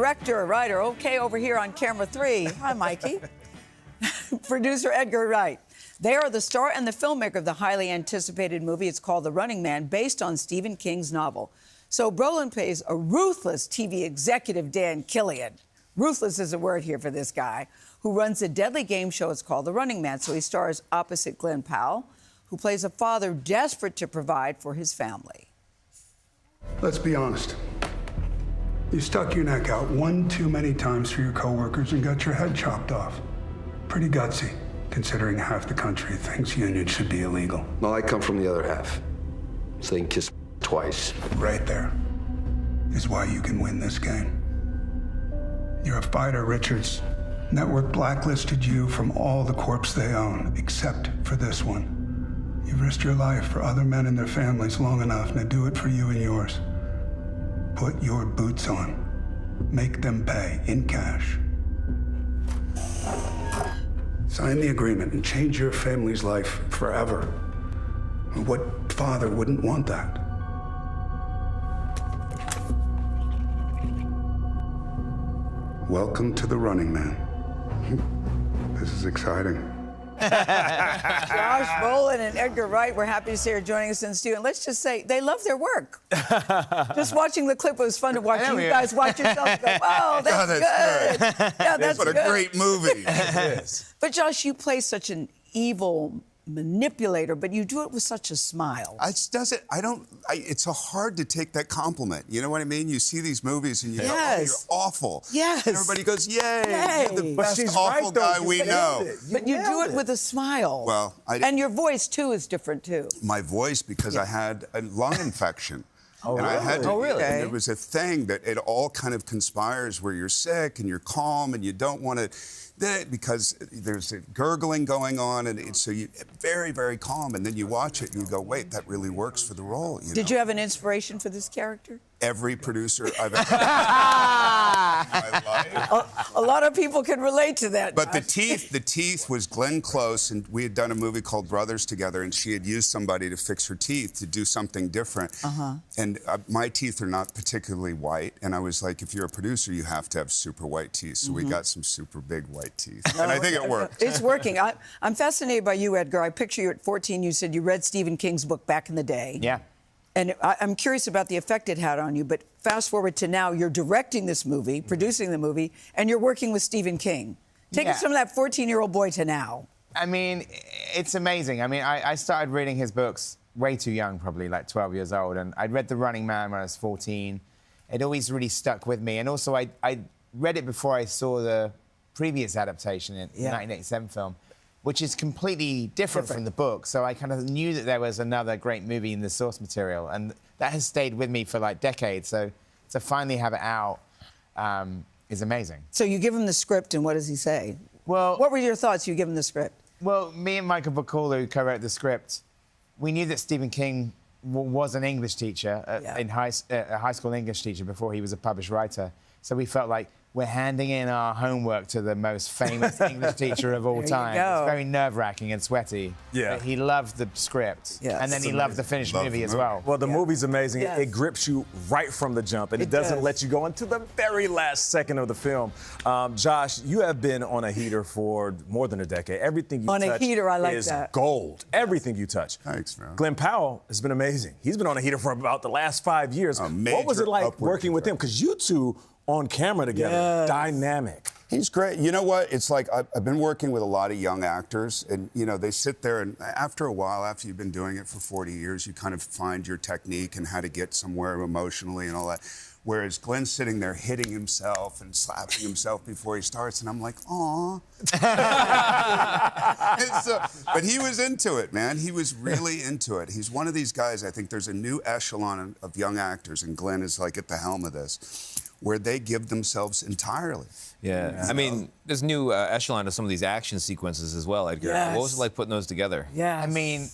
director, writer, okay, over here on camera 3. Hi, Mikey. Producer Edgar Wright. They are the star and the filmmaker of the highly anticipated movie. It's called The Running Man, based on Stephen King's novel. So Brolin plays a ruthless TV executive, Dan Killian. Ruthless is a word here for this guy, who runs a deadly game show. It's called The Running Man. So he stars opposite Glen Powell, who plays a father desperate to provide for his family. Let's be honest. You stuck your neck out one too many times for your coworkers and got your head chopped off. Pretty gutsy, considering half the country thinks unions should be illegal. Well, I come from the other half, so they can kiss twice. Right there is why you can win this game. You're a fighter, Richards. Network blacklisted you from all the corps they own, except for this one. You've risked your life for other men and their families long enough. Now do it for you and yours. Put your boots on. Make them pay in cash. Sign the agreement and change your family's life forever. What father wouldn't want that? Welcome to The Running Man. This is exciting. Josh Brolin and Edgar Wright, we're happy to see you joining us in the studio. And let's just say, they love their work. Just watching the clip, it was fun to watch you guys watch yourself and go, wow, that's good. Yeah, that's what good. a great movie it is. But Josh, you play such an evil manipulator, but you do it with such a smile. It's so hard to take that compliment. You know what I mean? You see these movies and you go, oh, you're awful. Yes. And everybody goes, yay, you're the But best she's awful right, though. guy You we nailed know. it. But you do it with a smile. Well, and your voice, too, is different, too. My voice, because I had a lung infection. Oh, and really? I had to, really? And it was a thing that it all kind of conspires where you're sick and you're calm and you don't want to, because there's a gurgling going on, and so you're very, very calm, and then you watch it and you go, wait, that really works for the role. Did you have an inspiration for this character? Every producer I've ever had in my life. A lot of people can relate to that. But the teeth was Glenn Close, and we had done a movie called Brothers together, and she had used somebody to fix her teeth to do something different. And my teeth are not particularly white, and I was like, if you're a producer, you have to have super white teeth. So we got some super big white teeth, and I think it worked. It's working. I'm fascinated by you, Edgar. I picture you at 14. You said you read Stephen King's book back in the day. Yeah. And I'm curious about the effect it had on you, but fast forward to now, you're directing this movie, producing the movie, and you're working with Stephen King. Take us from that 14-year-old boy to now. I mean, it's amazing. I mean, I started reading his books way too young, probably like 12 years old, and I'd read The Running Man when I was 14. It always really stuck with me, and also I read it before I saw the previous adaptation in the 1987 film, which is completely different from the book. So I kind of knew that there was another great movie in the source material, and that has stayed with me for like decades. So to finally have it out is amazing. So you give him the script, and what does he say? Well, what were your thoughts? You give him the script. Well, me and Michael Bacall, who co-wrote the script, we knew that Stephen King was an English teacher, a high school English teacher before he was a published writer. So we felt like we're handing in our homework to the most famous English teacher of all time. It's very nerve-wracking and sweaty. Yeah. But he loved the script. Yes. And then he loved the finished movie as well. Well, the movie's amazing. Yes. It grips you right from the jump, and it doesn't let you go until the very last second of the film. Josh, you have been on a heater for more than a decade. Everything you touch on a heater, I like is that. gold. Everything you touch. Thanks, man. Glen Powell has been amazing. He's been on a heater for about the last 5 years. What was it like working with him? Because you two on camera together, dynamic. He's great. You know what? It's like I've been working with a lot of young actors, and you know, they sit there, and after a while, after you've been doing it for 40 years, you kind of find your technique and how to get somewhere emotionally and all that. Whereas Glenn's sitting there hitting himself and slapping himself before he starts, and I'm like, aw. But he was into it, man. He was really into it. He's one of these guys, I think there's a new echelon of young actors, and Glenn is like at the helm of this, where they give themselves entirely. Yeah. I mean, there's new echelon to some of these action sequences as well, Edgar. Yes. What was it like putting those together? Yeah. I mean,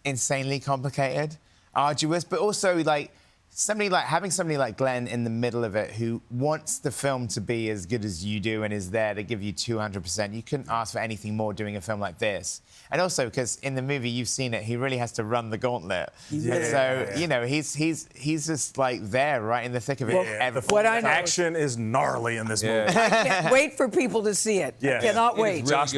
insanely complicated, arduous, but also like having somebody like Glenn in the middle of it who wants the film to be as good as you do and is there to give you 200%. You couldn't ask for anything more doing a film like this. And also, because in the movie you've seen it, he really has to run the gauntlet. So, you know, he's just like there right in the thick of it. What I know action is gnarly in this movie. I can't wait for people to see it. Yeah. I cannot wait. Josh